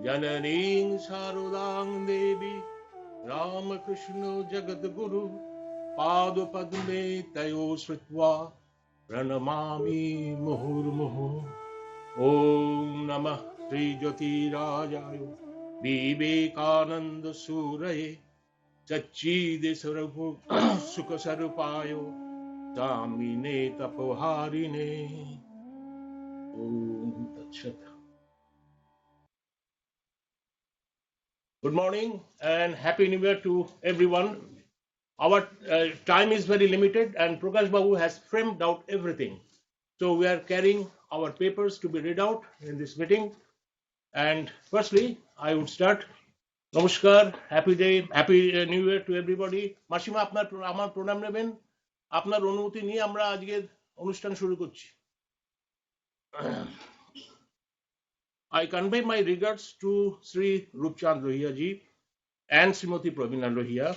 Jananing Sarudang Devi Ramakrishna Jagadguru Padu Padme Tayo Sritva Pranamami Muhurmuhu Om Namah Sri Jyoti Rajayo Vivekananda Suraye Chachide Sukha Sarupayo Damine Tapoharine Om Tat Good morning and Happy New Year to everyone. Our time is very limited and Prakash Babu has framed out everything. So we are carrying our papers to be read out in this meeting. And firstly, I would start. Namaskar, happy day, happy New Year to everybody. মাসিমা আপনার আমার প্রণাম নেবেন আপনার অনুমতি নিয়ে আমরা আজকের অনুষ্ঠান শুরু করছি I convey my regards to Sri Rupchand Lohia ji and Srimati Pravina Lohia.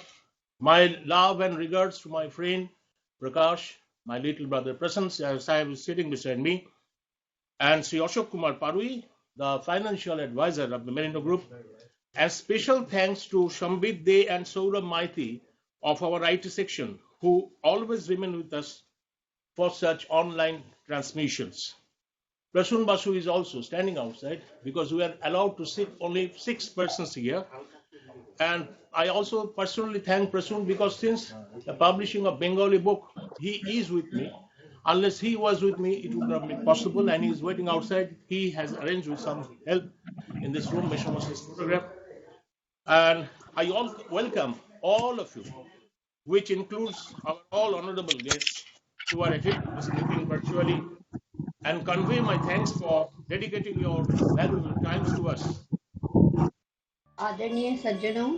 My love and regards to my friend Prakash, my little brother Prasan Sahib is sitting beside me, and Sri Ashok Kumar Parui, the financial advisor of the Merino Group. And special thanks to Shambhit De and Saurabh Maiti of our IT section, who always remain with us for such online transmissions. Prasun Basu is also standing outside because we are allowed to sit only 6 persons here. And I also personally thank Prasun because since the publishing of Bengali book, he is with me. Unless he was with me, it would not be possible, and he is waiting outside. He has arranged with some help in this room, Meshamas's photograph. And I welcome all of you, which includes our all honorable guests who are attending this meeting virtually, and convey my thanks for dedicating your valuable times to us. आदरणीय सज्जनों,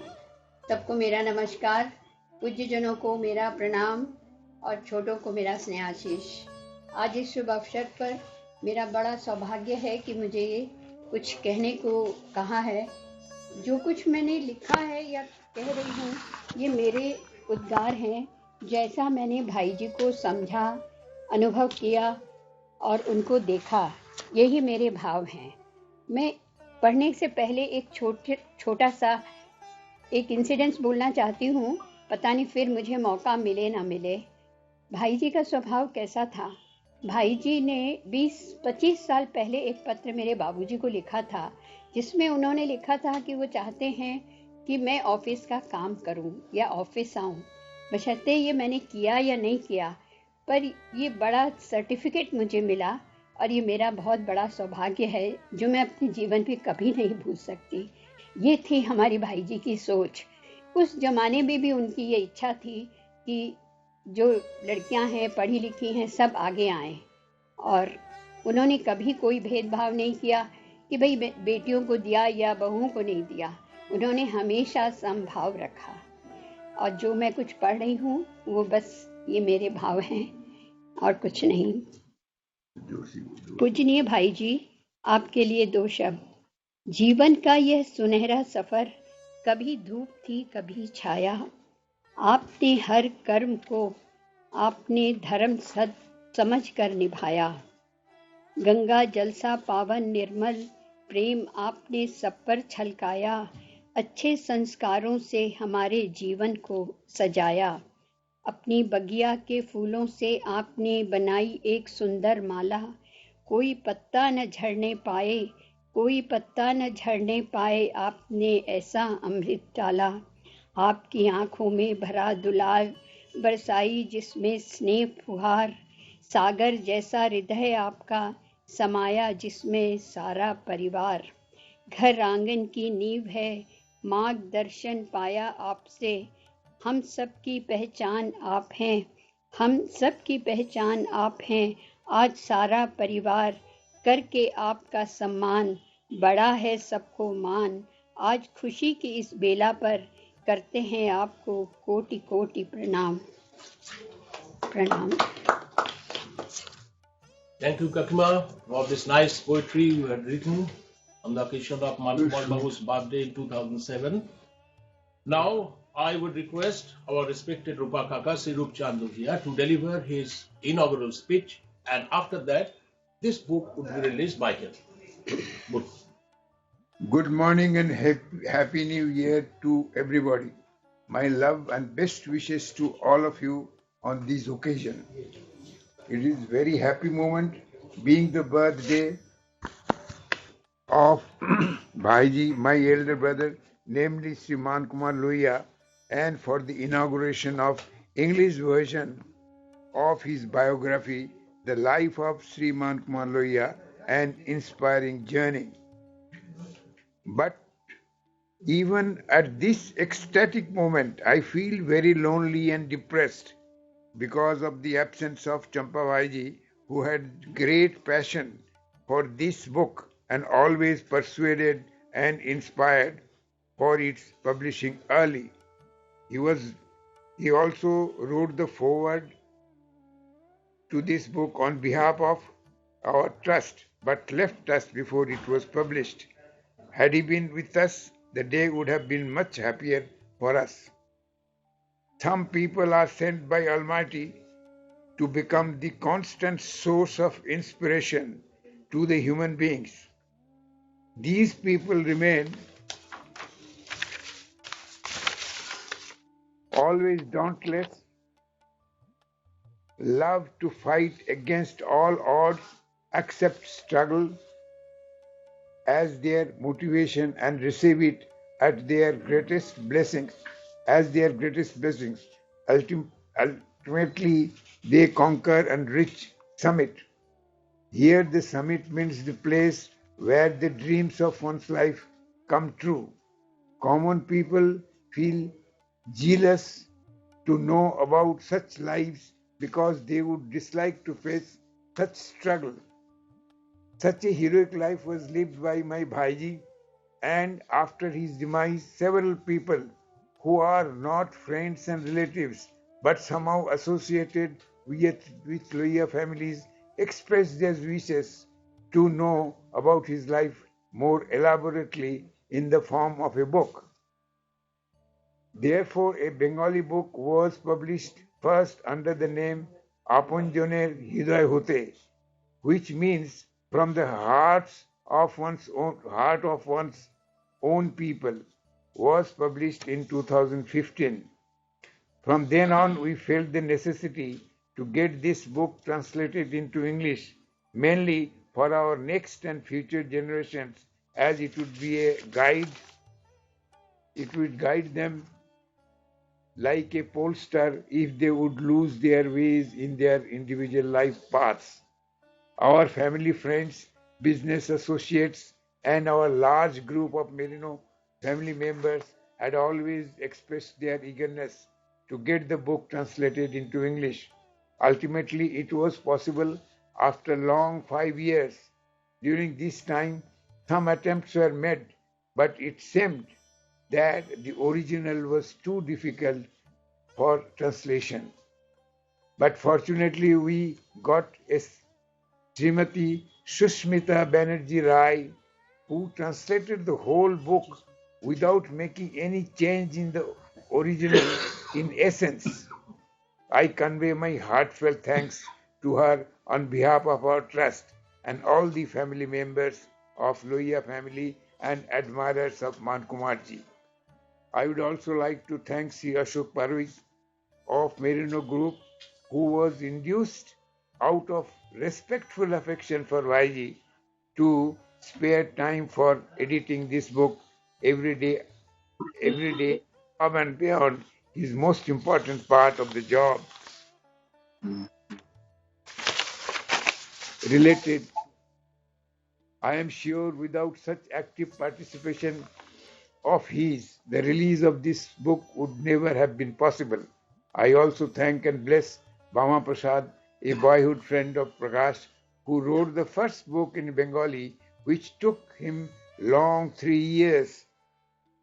सबको मेरा नमस्कार, पूज्यजनों को मेरा प्रणाम और छोटों को मेरा स्नेहाशीष। आज इस शुभ अवसर पर मेरा बड़ा सौभाग्य है कि मुझे कुछ कहने को कहा है। जो कुछ मैंने लिखा है या कह रही हूँ, ये मेरे उद्गार हैं, जैसा मैंने भाई जी को समझा, अनुभव किया और उनको देखा, यही मेरे भाव हैं। मैं पढ़ने से पहले एक छोटा सा एक इंसिडेंस बोलना चाहती हूँ, पता नहीं फिर मुझे मौका मिले ना मिले। भाई जी का स्वभाव कैसा था? भाई जी ने 20-25 साल पहले एक पत्र मेरे बाबूजी को लिखा था, जिसमें उन्होंने लिखा था कि वो चाहते हैं कि मैं ऑफिस का काम करूं या ऑफिस आऊं। बशर्ते ये मैंने किया या नहीं किया, पर ये बड़ा सर्टिफिकेट मुझे मिला और ये मेरा बहुत बड़ा सौभाग्य है, जो मैं अपने जीवन में कभी नहीं भूल सकती। ये थी हमारी भाई जी की सोच। उस जमाने में भी उनकी ये इच्छा थी कि जो लड़कियां हैं, पढ़ी लिखी हैं, सब आगे आएं, और उन्होंने कभी कोई भेदभाव नहीं किया कि भाई बेटियों को दिया या बहुओं को नहीं दिया। उन्होंने हमेशा समभाव रखा, और जो मैं कुछ पढ़ रही हूँ वो बस ये मेरे भाव हैं और कुछ नहीं। पूजनीय भाई जी, आपके लिए 2 शब्द। जीवन का यह सुनहरा सफर कभी धूप थी कभी छाया, आपने हर कर्म को आपने धर्म सद समझ कर निभाया। गंगा जल सा पावन निर्मल प्रेम आपने सब पर छलकाया, अच्छे संस्कारों से हमारे जीवन को सजाया। अपनी बगिया के फूलों से आपने बनाई एक सुंदर माला, कोई पत्ता न झड़ने पाए, कोई पत्ता न झड़ने पाए, आपने ऐसा अमृत डाला। आपकी आंखों में भरा दुलार बरसाई, जिसमें स्नेह फुहार, सागर जैसा हृदय आपका समाया, जिसमें सारा परिवार। घर आंगन की नींव है, मार्गदर्शन पाया आपसे, हम सब की पहचान आप हैं, हम सब की पहचान आप हैं। आज सारा परिवार करके आपका सम्मान, बड़ा है सबको मान। आज खुशी की इस बेला पर करते हैं आपको कोटि कोटि प्रणाम। प्रणाम। Thank you, Kakima, for this nice poetry you had written on the occasion of Mankumar Babu's birthday in 2007. Now, I would request our respected Rupa Kaka, Sri Rupchand Lohia, to deliver his inaugural speech, and after that, this book would be released by him. Good. Good morning and happy New Year to everybody. My love and best wishes to all of you on this occasion. It is very happy moment being the birthday of Bhaiji, my elder brother, namely Sriman Kumar Lohia, and for the inauguration of English version of his biography, The Life of Sriman Kumar Lohia, an inspiring journey. But even at this ecstatic moment, I feel very lonely and depressed because of the absence of Champa Bhaiji, who had great passion for this book and always persuaded and inspired for its publishing early. He also wrote the foreword to this book on behalf of our trust, but left us before it was published. Had he been with us, the day would have been much happier for us. Some people are sent by Almighty to become the constant source of inspiration to the human beings. These people remain always dauntless, love to fight against all odds, accept struggle as their motivation and receive it at their greatest blessings, as their greatest blessings. Ultimately, they conquer and reach summit. Here the summit means the place where the dreams of one's life come true. Common people feel jealous to know about such lives because they would dislike to face such struggle. Such a heroic life was lived by my Bhaiji, and after his demise, several people who are not friends and relatives but somehow associated with Lohia families expressed their wishes to know about his life more elaborately in the form of a book. Therefore, a Bengali book was published first under the name Aponjoner Hidoy Hote, which means from the heart of one's own people, was published in 2015. From then on, we felt the necessity to get this book translated into English, mainly for our next and future generations, as it would be a guide. It would guide them like a polestar if they would lose their ways in their individual life paths. Our family friends, business associates, and our large group of Merino family members had always expressed their eagerness to get the book translated into English. Ultimately, it was possible after long 5 years. During this time, some attempts were made, but it seemed that the original was too difficult for translation. But fortunately, we got a Srimati Sushmita Banerjee Rai, who translated the whole book without making any change in the original in essence. I convey my heartfelt thanks to her on behalf of our trust and all the family members of Lohia family and admirers of Man Kumarji. I would also like to thank Sri Ashok Parvik of Merino Group, who was induced out of respectful affection for Vaiji to spare time for editing this book every day, above and beyond his most important part of the job related. I am sure without such active participation of his, the release of this book would never have been possible. I also thank and bless Bama Prasad, a boyhood friend of Prakash, who wrote the first book in Bengali, which took him long 3 years.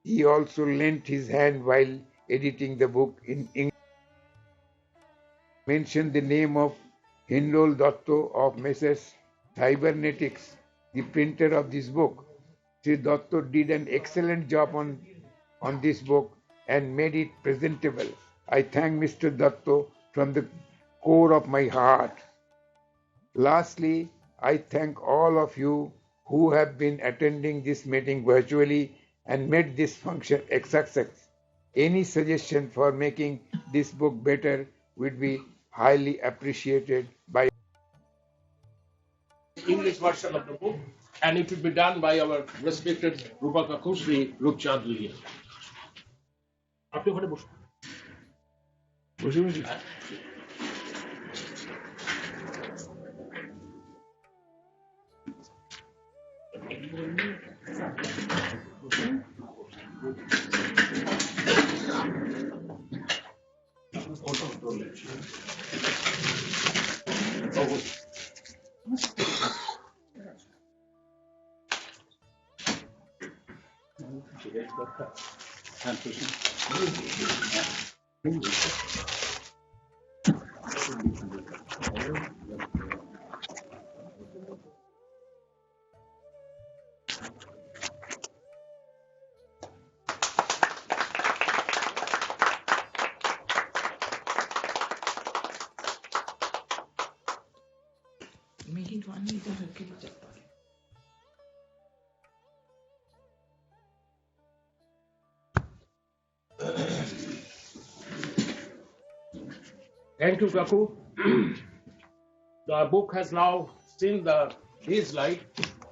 He also lent his hand while editing the book in English. Mention the name of Hindol Datto of Messrs. Cybernetics, the printer of this book. Sri Datto did an excellent job on this book and made it presentable. I thank Mr. Datto from the core of my heart. Lastly, I thank all of you who have been attending this meeting virtually and made this function a success. Any suggestion for making this book better would be highly appreciated by English version of the book, and it will be done by our respected Rupa Kaku, Sri Rupchand Luhia. আপনি ওখানে বসুন। Thank you, Kaku. The book has now seen his light,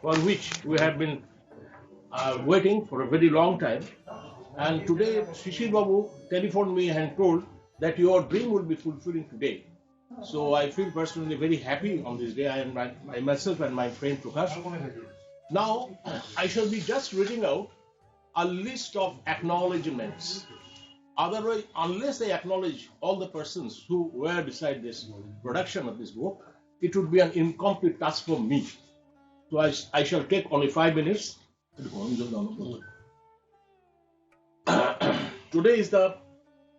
for which we have been waiting for a very long time. And today, Shishir Babu telephoned me and told that your dream will be fulfilling today. So I feel personally very happy on this day. I am myself and my friend Prakash. Now, I shall be just reading out a list of acknowledgements. Otherwise, unless I acknowledge all the persons who were beside this production of this book, it would be an incomplete task for me. So I shall take only 5 minutes. Today is the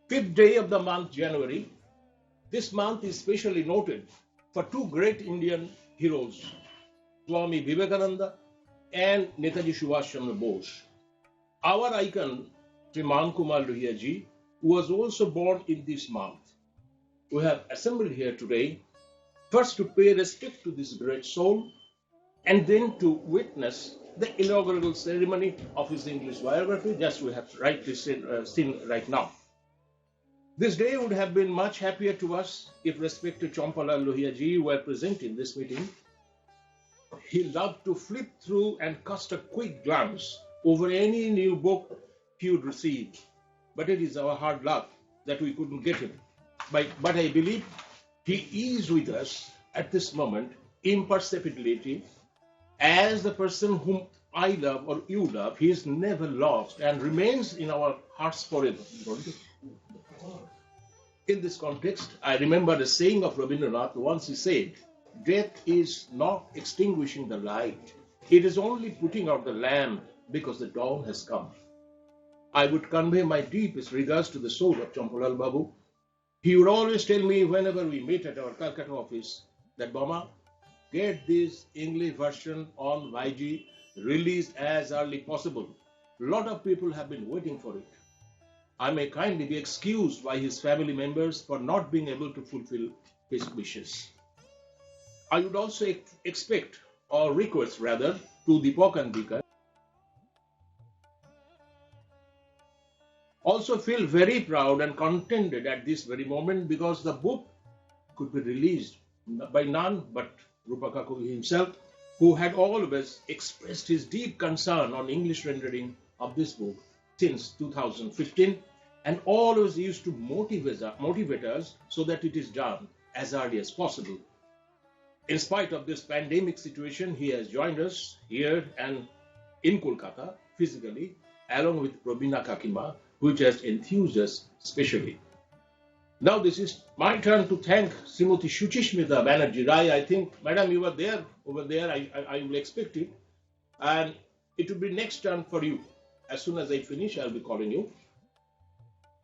5th day of the month, January. This month is specially noted for two great Indian heroes, Swami Vivekananda and Netaji Subhash Chandra Bose. Our icon, Sri Man Kumar Lohia ji, was also born in this month. We have assembled here today first to pay respect to this great soul and then to witness the inaugural ceremony of his English biography, just we have rightly seen right now. This day would have been much happier to us if respected Champalal Lohia ji were present in this meeting. He loved to flip through and cast a quick glance over any new book he would receive. But it is our hard luck that we couldn't get him. But I believe he is with us at this moment, imperceptibly, as the person whom I love or you love. He is never lost and remains in our hearts forever. In this context, I remember the saying of Rabindranath. Once he said, "Death is not extinguishing the light. It is only putting out the lamp because the dawn has come." I would convey my deepest regards to the soul of Champalal Babu. He would always tell me whenever we meet at our Calcutta office that, "Bama, get this English version on YG released as early possible. A lot of people have been waiting for it." I may kindly be excused by his family members for not being able to fulfill his wishes. I would also expect, or request rather, to Deepak and Dika also feel very proud and contented at this very moment because the book could be released by none but Rupa Kaku himself, who had always expressed his deep concern on English rendering of this book since 2015 and always used to motivate us so that it is done as early as possible. In spite of this pandemic situation, he has joined us here and in Kolkata physically, along with Robina Kakima, which has enthused us specially. Now this is my turn to thank Srimati Shuchishmita Banerjee Rai. I think, Madam, you were there, over there, I will expect it. And it will be next turn for you. As soon as I finish, I'll be calling you.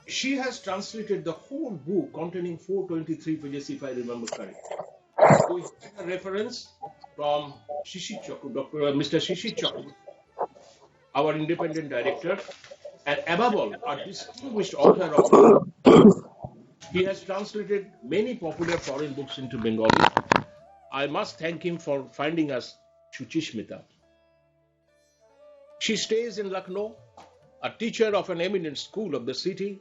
She has translated the whole book containing 423 pages, if I remember correctly. We had a reference from Shishir Chakru, Mr. Shishir Chakru, our independent director, and above all, a distinguished author of. He has translated many popular foreign books into Bengali. I must thank him for finding us Shuchishmita. She stays in Lucknow, a teacher of an eminent school of the city,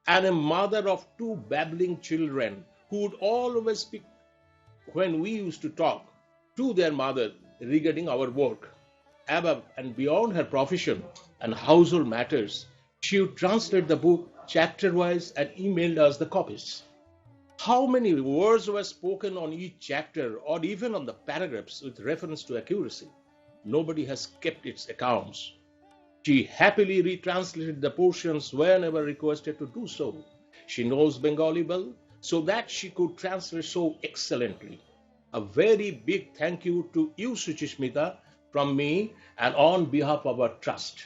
and a mother of two babbling children who would always speak when we used to talk to their mother regarding our work. Above and beyond her profession and household matters, she would translate the book chapter-wise and emailed us the copies. How many words were spoken on each chapter or even on the paragraphs with reference to accuracy? Nobody has kept its accounts. She happily retranslated the portions whenever requested to do so. She knows Bengali well, so that she could translate so excellently. A very big thank you to you, Suchishmita, from me and on behalf of our trust.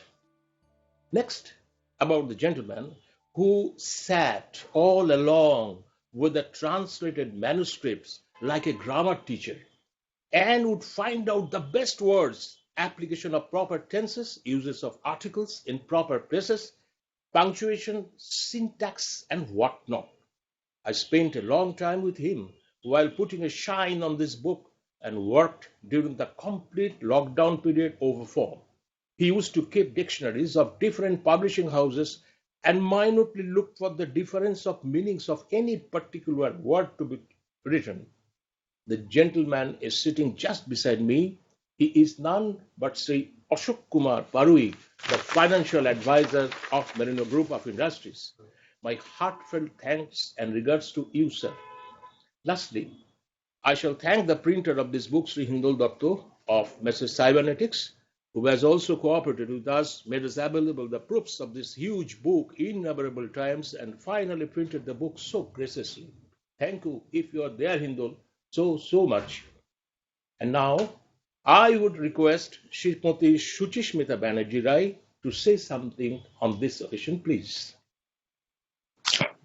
Next, about the gentleman who sat all along with the translated manuscripts like a grammar teacher and would find out the best words, application of proper tenses, uses of articles in proper places, punctuation, syntax, and whatnot. I spent a long time with him while putting a shine on this book and worked during the complete lockdown period over phone. He used to keep dictionaries of different publishing houses and minutely look for the difference of meanings of any particular word to be written. The gentleman is sitting just beside me. He is none but Sri Ashok Kumar Parui, the financial advisor of Merino Group of Industries. My heartfelt thanks and regards to you, sir. Lastly, I shall thank the printer of this book, Sri Hindol Datto of Messrs. Cybernetics, who has also cooperated with us, made us available the proofs of this huge book innumerable times, and finally printed the book so graciously. Thank you, if you are there, Hindol, so much. And now, I would request Srimati Shuchishmita Banerjee Rai to say something on this occasion, please.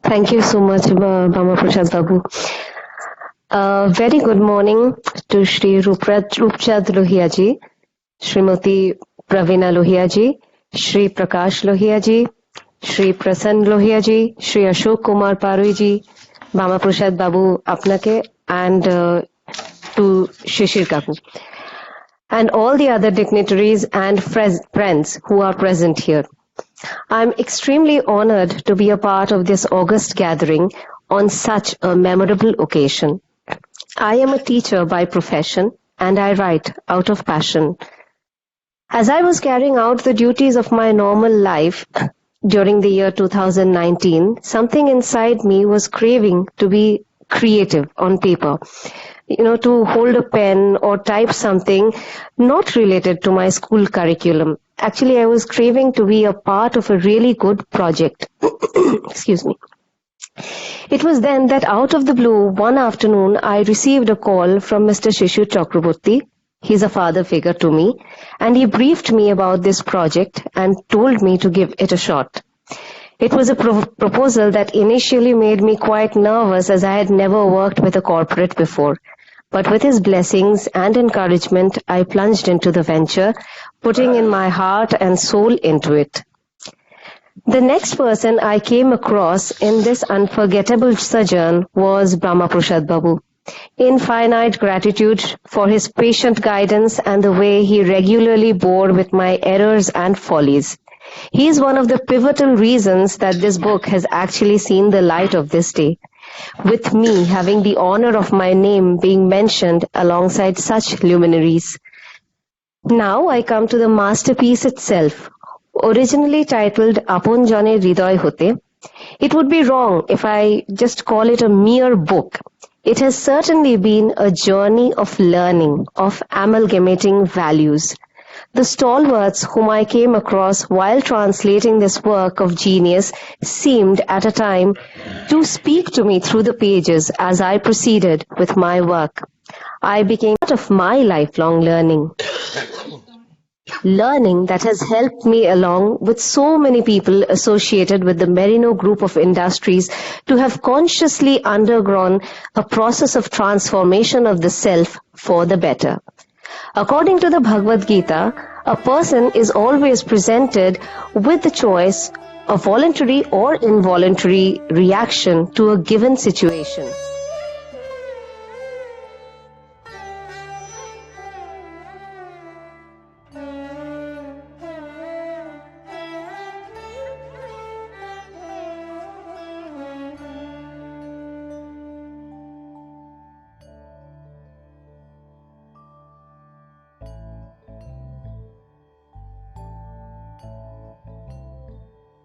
Thank you so much, Bama Prasad Babu. Very good morning to Shri Rupchand Lohia ji, Srimati Pravina Lohia ji, Shri Prakash Lohia ji, Shri Prasann Lohia ji, Shri Ashok Kumar Parui ji, Bama Prasad Babu apnake, and to Shishir Kaku, and all the other dignitaries and friends who are present here. I'm extremely honored to be a part of this august gathering on such a memorable occasion. I am a teacher by profession and I write out of passion. As I was carrying out the duties of my normal life during the year 2019, something inside me was craving to be creative on paper. To hold a pen or type something not related to my school curriculum. Actually, I was craving to be a part of a really good project. Excuse me. It was then that out of the blue, one afternoon, I received a call from Mr. Shishir Chakraborty. He's a father figure to me, and he briefed me about this project and told me to give it a shot. It was a proposal that initially made me quite nervous, as I had never worked with a corporate before. But with his blessings and encouragement, I plunged into the venture, putting in my heart and soul into it. The next person I came across in this unforgettable sojourn was Brahma Prasad Babu. Infinite gratitude for his patient guidance and the way he regularly bore with my errors and follies. He is one of the pivotal reasons that this book has actually seen the light of this day, with me having the honor of my name being mentioned alongside such luminaries. Now I come to the masterpiece itself, originally titled Apon Jane Hridoy Hote. It would be wrong if I just call it a mere book. It has certainly been a journey of learning, of amalgamating values. The stalwarts whom I came across while translating this work of genius seemed at a time to speak to me through the pages as I proceeded with my work. I became part of my lifelong learning. Learning that has helped me along with so many people associated with the Merino Group of Industries to have consciously undergone a process of transformation of the self for the better. According to the Bhagavad Gita, a person is always presented with the choice of voluntary or involuntary reaction to a given situation.